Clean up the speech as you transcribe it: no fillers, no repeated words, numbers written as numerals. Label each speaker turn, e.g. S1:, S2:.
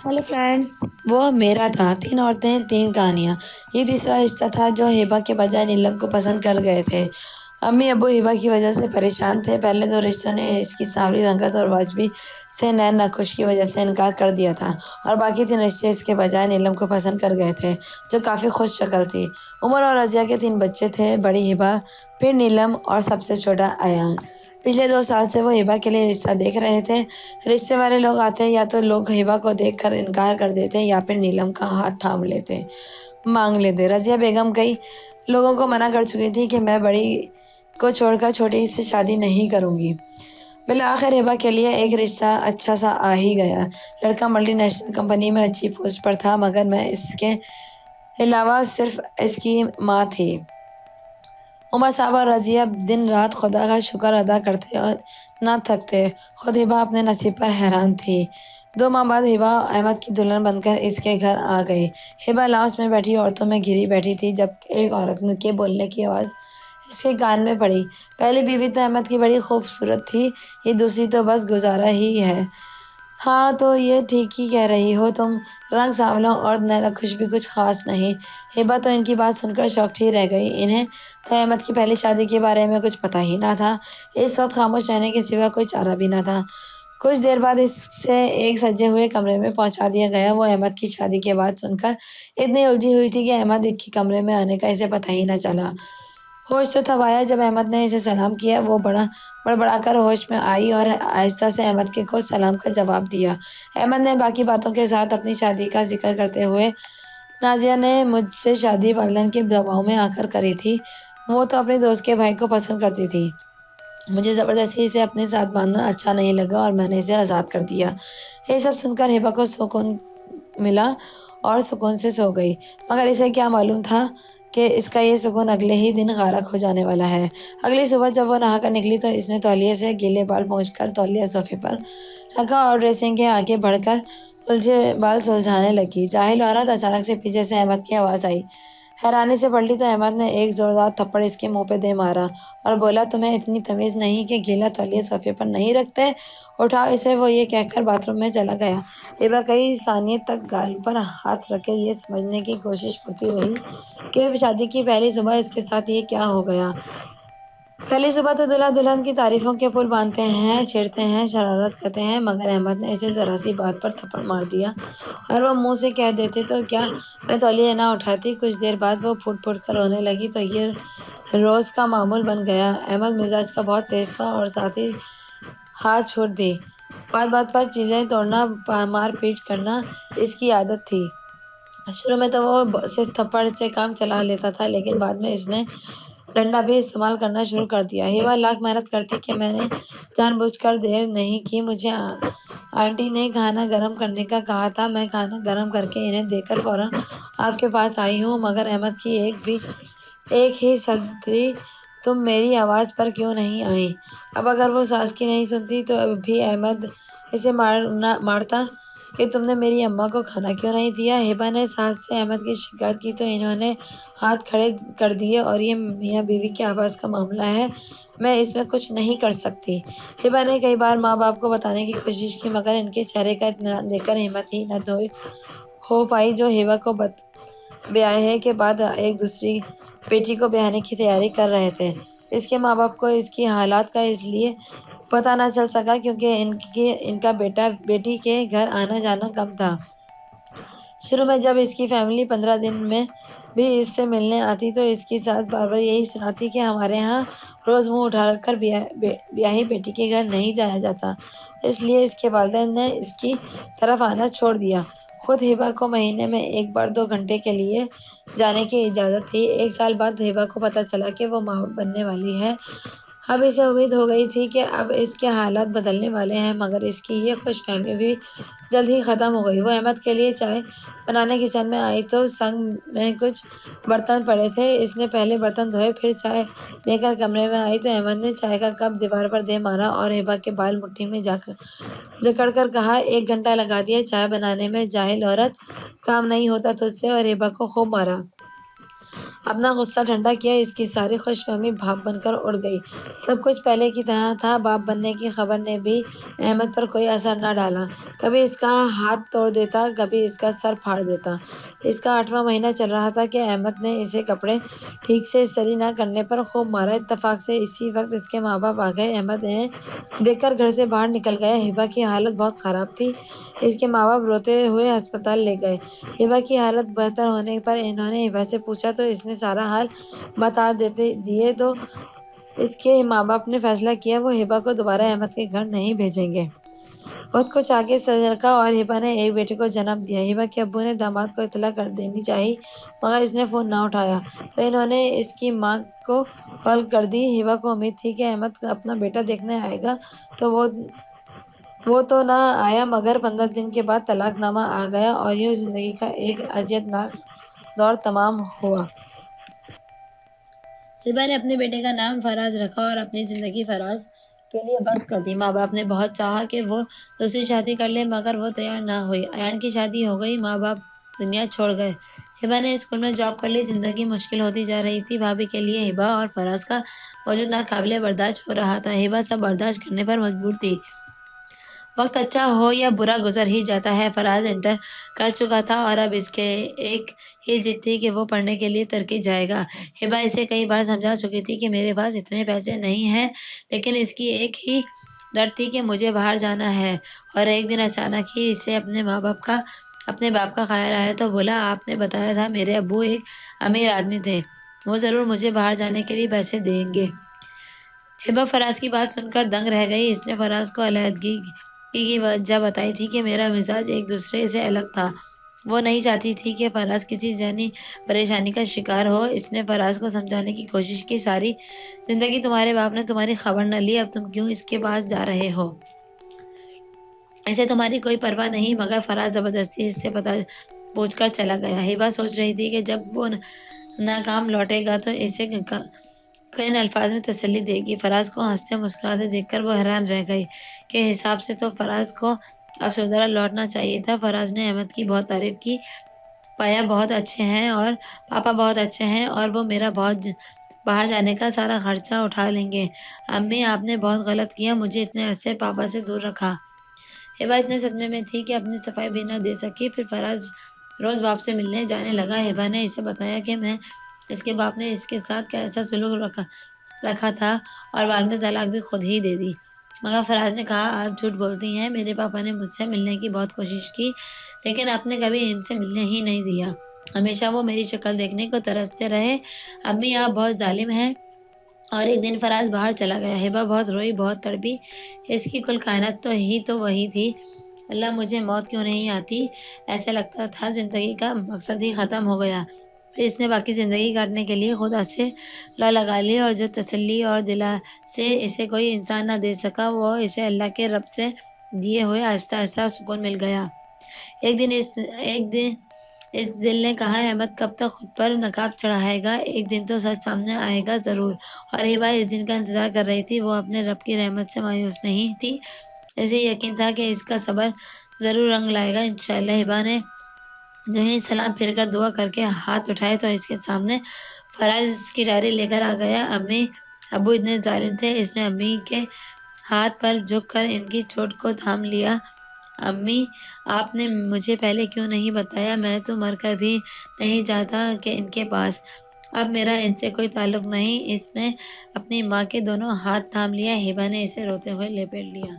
S1: Hello friends. वो मेरा था 3 औरतें 3 कहानियाँ। ये तीसरा रिश्ता था जो हिबा के बजाय नीलम को पसंद कर गए थे। अम्मी अब्बू हिबा की वजह से परेशान थे। पहले 2 रिश्तों ने इसकी सांवली रंगत और वाजबी से नैन नक्श की वजह से इनकार कर दिया था और बाकी 3 रिश्ते इसके बजाय नीलम को पसंद कर गए थे, जो काफ़ी खुश शक्ल थी। उमर और रजिया के 3 बच्चे थे, बड़ी हिबा, फिर नीलम और सबसे छोटा अयान। पिछले 2 साल से वो हिबा के लिए रिश्ता देख रहे थे। रिश्ते वाले लोग आते या तो लोग हिबा को देखकर इनकार कर देते या फिर नीलम का हाथ थाम लेते, मांग लेते। रजिया बेगम कई लोगों को मना कर चुकी थी कि मैं बड़ी को छोड़कर छोटी से शादी नहीं करूंगी। बिलाखिर हिबा के लिए एक रिश्ता अच्छा सा आ ही गया। लड़का मल्टीनेशनल कंपनी में अच्छी पोस्ट पर था, मगर मैं इसके अलावा सिर्फ इसकी माँ थी। उमर साहब और रजिया दिन रात खुदा का शुक्र अदा करते और ना थकते। खुद हिबा अपने नसीब पर हैरान थी। 2 माह बाद हिबा अहमद की दुल्हन बनकर इसके घर आ गई। हिबा लाउंज में बैठी औरतों में घिरी बैठी थी जब एक औरत के बोलने की आवाज़ इसके कान में पड़ी। पहली बीवी तो अहमद की बड़ी खूबसूरत थी, ये दूसरी तो बस गुजारा ही है। हाँ, तो ये ठीक ही कह रही हो तुम। रंग सांवला और नैना-खुश भी कुछ खास नहीं। हिबा तो इनकी बात सुनकर शॉक्ड ही रह गई। इन्हें तो अहमद की पहली शादी के बारे में कुछ पता ही ना था। इस वक्त खामोश रहने के सिवा कोई चारा भी ना था। कुछ देर बाद इसे एक सजे हुए कमरे में पहुंचा दिया गया। वो अहमद की शादी की बात सुनकर इतनी उलझी हुई थी कि अहमद के कमरे में आने का इसे पता ही ना चला। होश तो तब आया जब अहमद ने इसे सलाम किया। वो बड़बड़ाकर होश में आई और आहिस्ता से अहमद के खुद सलाम का जवाब दिया। अहमद ने बाकी बातों के साथ अपनी शादी का जिक्र करते हुए, नाजिया ने मुझसे शादी वालिदैन के दबाव में आकर करी थी। वो तो अपने दोस्त के भाई को पसंद करती थी। मुझे ज़बरदस्ती इसे अपने साथ बांधना अच्छा नहीं लगा और मैंने इसे आज़ाद कर दिया। ये सब सुनकर हिबा को सुकून मिला और सुकून से सो गई, मगर इसे क्या मालूम था कि इसका ये सुकून अगले ही दिन गारक हो जाने वाला है। अगली सुबह जब वो नहाकर निकली तो इसने तौलिए से गीले बाल पोंछकर तौलिया सोफे पर रखा और ड्रेसिंग के आगे बढ़कर उलझे बाल सुलझाने लगी। जाहिल औरत! अचानक से पीछे से अहमद की आवाज़ आई। हैरानी से पलटी तो अहमद ने एक जोरदार थप्पड़ इसके मुंह पे दे मारा और बोला, तुम्हें इतनी तमीज़ नहीं कि गीला तौलिया सोफे पर नहीं रखते? उठाओ इसे। वो ये कहकर बाथरूम में चला गया। हिबा कई सानियों तक गाल पर हाथ रखे ये समझने की कोशिश करती रही कि शादी की पहली सुबह इसके साथ ये क्या हो गया। पहली सुबह तो दूल्हा दुल्हन की तारीफों के पुल बांधते हैं, छेड़ते हैं, शरारत करते हैं, मगर अहमद ने इसे जरा सी बात पर थप्पड़ मार दिया और वो मुंह से कह देते तो क्या मैं तौलिया ना उठाती। कुछ देर बाद वो फूट फूट कर रोने लगी तो ये रोज़ का मामूल बन गया। अहमद मिजाज का बहुत तेज था और साथ ही हाथ छूट भी। बात बात पर चीज़ें तोड़ना, मार पीट करना इसकी आदत थी। शुरू में तो वो सिर्फ थप्पड़ से काम चला लेता था, लेकिन बाद में इसने डंडा भी इस्तेमाल करना शुरू कर दिया। हिबा लाख मेहनत करती कि मैंने जानबूझकर देर नहीं की। मुझे आंटी ने खाना गर्म करने का कहा था। मैं खाना गर्म करके इन्हें देकर फौरन आपके पास आई हूँ, मगर अहमद की एक ही सदी, तुम मेरी आवाज़ पर क्यों नहीं आई? अब अगर वो सास की नहीं सुनती तो अब भी अहमद इसे मारता कि तुमने मेरी अम्मा को खाना क्यों नहीं दिया। हिबा ने सास से अहमद की शिकायत की तो इन्होंने हाथ खड़े कर दिए और ये मियाँ बीवी के आपस का मामला है, मैं इसमें कुछ नहीं कर सकती। हिबा ने कई बार माँ बाप को बताने की कोशिश की, मगर इनके चेहरे का इत्मीनान देखकर हिम्मत ही न हो पाई, जो हिबा को ब्याह के बाद एक दूसरी बेटी को ब्याहने की तैयारी कर रहे थे। इसके माँ बाप को इसकी हालात का इसलिए पता न चल सका क्योंकि इनका बेटा बेटी के घर आना जाना कम था। शुरू में जब इसकी फैमिली 15 दिन में भी इससे मिलने आती तो इसकी सास बार बार यही सुनाती कि हमारे यहाँ रोज़ मुंह उठाकर ब्याही बेटी के घर नहीं जाया जाता, इसलिए इसके वालिदैन ने इसकी तरफ आना छोड़ दिया। खुद हिबा को महीने में 1 बार 2 घंटे के लिए जाने की इजाज़त थी। 1 साल बाद हिबा को पता चला कि वो माँ बनने वाली है। अब इसे उम्मीद हो गई थी कि अब इसके हालात बदलने वाले हैं, मगर इसकी ये खुशफहमी भी जल्द ही ख़त्म हो गई। वो अहमद के लिए चाय बनाने किचन में आई तो संग में कुछ बर्तन पड़े थे। इसने पहले बर्तन धोए, फिर चाय लेकर कमरे में आई तो अहमद ने चाय का कप दीवार पर दे मारा और हिबा के बाल मुट्ठी में जकड़ कर कहा, 1 घंटा लगा दिया चाय बनाने में, जाहिल औरत! काम नहीं होता तुझसे। और हिबा को खूब मारा। اپنا غصہ ٹھنڈا کیا۔ اس کی ساری خوش فہمی بھاپ بن کر اڑ گئی۔ سب کچھ پہلے کی طرح تھا۔ باپ بننے کی خبر نے بھی احمد پر کوئی اثر نہ ڈالا۔ کبھی اس کا ہاتھ توڑ دیتا، کبھی اس کا سر پھاڑ دیتا۔ اس کا 8واں مہینہ چل رہا تھا کہ احمد نے اسے کپڑے ٹھیک سے استری نہ کرنے پر خوب مارا۔ اتفاق سے اسی وقت اس کے ماں باپ آ گئے۔ احمد انہیں دیکھ کر گھر سے باہر نکل گیا۔ ہبہ کی حالت بہت خراب تھی۔ اس کے ماں باپ روتے ہوئے ہسپتال لے گئے۔ ہبہ کی حالت بہتر ہونے پر انہوں نے ہبہ سے پوچھا تو اس نے سارا حال بتا دیے تو اس کے ماں باپ نے فیصلہ کیا وہ ہبہ کو دوبارہ احمد کے گھر نہیں بھیجیں گے۔ وقت کچھ آگے سرکا اور ہبہ نے ایک بیٹے کو جنم دیا۔ ہبہ کے ابو نے داماد کو اطلاع کر دینی چاہی مگر اس نے فون نہ اٹھایا تو انہوں نے اس کی ماں کو کال کر دی۔ ہبہ کو امید تھی کہ احمد اپنا بیٹا دیکھنے آئے گا تو وہ تو نہ آیا مگر 15 دن کے بعد طلاق نامہ آ گیا اور یوں زندگی کا ایک اذیت ناک دور تمام ہوا۔ ہبہ نے اپنے بیٹے کا نام فراز رکھا اور اپنی زندگی فراز کے لیے وقف کر دی۔ ماں باپ نے بہت چاہا کہ وہ دوسری شادی کر لے مگر وہ تیار نہ ہوئی۔ ایان کی شادی ہو گئی، ماں باپ دنیا چھوڑ گئے۔ ہبہ نے اسکول میں جاب کر لی۔ زندگی مشکل ہوتی جا رہی تھی۔ بھابھی کے لیے ہبہ اور فراز کا وجود ناقابل برداشت ہو رہا تھا۔ ہبہ سب برداشت کرنے پر مجبور تھی۔ وقت اچھا ہو یا برا گزر ہی جاتا ہے۔ فراز انٹر کر چکا تھا اور اب اس کے ایک ہی ضد تھی کہ وہ پڑھنے کے لیے ترکی جائے گا۔ ہبہ اسے کئی بار سمجھا چکی تھی کہ میرے پاس اتنے پیسے نہیں ہیں لیکن اس کی ایک ہی ڈر تھی کہ مجھے باہر جانا ہے۔ اور ایک دن اچانک ہی اسے اپنے باپ کا خیال آیا تو بولا آپ نے بتایا تھا میرے ابو ایک امیر آدمی تھے، وہ ضرور مجھے باہر جانے کے لیے پیسے دیں گے۔ ہبہ فراز کی بات سن کر دنگ رہ گئی۔ اس نے فراز کو علیحدگی کی وجہ بتائی تھی کہ میرا مزاج ایک دوسرے سے الگ تھا۔ وہ نہیں چاہتی تھی کہ فراز کسی ذہنی پریشانی کا شکار ہو۔ اس نے فراز کو سمجھانے کی کوشش کی ساری زندگی تمہارے باپ نے تمہاری خبر نہ لی، اب تم کیوں اس کے پاس جا رہے ہو؟ اسے تمہاری کوئی پرواہ نہیں مگر فراز زبردستی اس سے پوچھ کر چلا گیا۔ ہبہ سوچ رہی تھی کہ جب وہ ناکام لوٹے گا تو اسے کن الفاظ میں تسلی دے گی۔ فراز کو ہنستے مسکراتے دیکھ کر وہ حیران رہ گئی کہ حساب سے تو فراز کو اب سدھرا لوٹنا چاہیے تھا۔ فراز نے احمد کی بہت تعریف کی، پاپا بہت اچھے ہیں اور وہ میرا باہر جانے کا سارا خرچہ اٹھا لیں گے۔ امی آپ نے بہت غلط کیا، مجھے اتنے عرصے پاپا سے دور رکھا۔ ہبہ اتنے صدمے میں تھی کہ اپنی صفائی بھی نہ دے سکی۔ پھر فراز روز باپ سے ملنے جانے لگا۔ ہبہ نے اسے بتایا کہ اس کے باپ نے اس کے ساتھ کیسا سلوک رکھا تھا اور بعد میں طلاق بھی خود ہی دے دی۔ مگر فراز نے کہا آپ جھوٹ بولتی ہیں، میرے پاپا نے مجھ سے ملنے کی بہت کوشش کی لیکن آپ نے کبھی ان سے ملنے ہی نہیں دیا، ہمیشہ وہ میری شکل دیکھنے کو ترستے رہے۔ امی آپ بہت ظالم ہیں۔ اور ایک دن فراز باہر چلا گیا۔ ہبہ بہت روئی، بہت تڑپی۔ اس کی کل کائنات تو وہی تھی۔ اللہ مجھے موت کیوں نہیں آتی؟ ایسا لگتا تھا زندگی کا مقصد ہی ختم ہو گیا۔ پھر اس نے باقی زندگی کاٹنے کے لیے خدا سے لگا لی اور جو تسلی اور دلاسے اسے کوئی انسان نہ دے سکا وہ اسے اللہ کے رب سے دیے ہوئے آہستہ آہستہ سکون مل گیا۔ ایک دن اس دل نے کہا احمد کب تک خود پر نقاب چڑھائے گا، ایک دن تو سچ سامنے آئے گا ضرور۔ اور ہبہ اس دن کا انتظار کر رہی تھی۔ وہ اپنے رب کی رحمت سے مایوس نہیں تھی، اسے یقین تھا کہ اس کا صبر ضرور رنگ لائے گا انشاءاللہ۔ ہبہ نے جو ہی سلام پھیر کر دعا کر کے ہاتھ اٹھائے تو اس کے سامنے فراز کی ڈائری لے کر آ گیا۔ امی ابو اتنے ظالم تھے، اس نے امی کے ہاتھ پر جھک کر ان کی چوٹ کو تھام لیا۔ امی آپ نے مجھے پہلے کیوں نہیں بتایا، میں تو مر کر بھی نہیں جاتا کہ ان کے پاس، اب میرا ان سے کوئی تعلق نہیں۔ اس نے اپنی ماں کے دونوں ہاتھ تھام لیا۔ ہبہ نے اسے روتے ہوئے لپیٹ لیا۔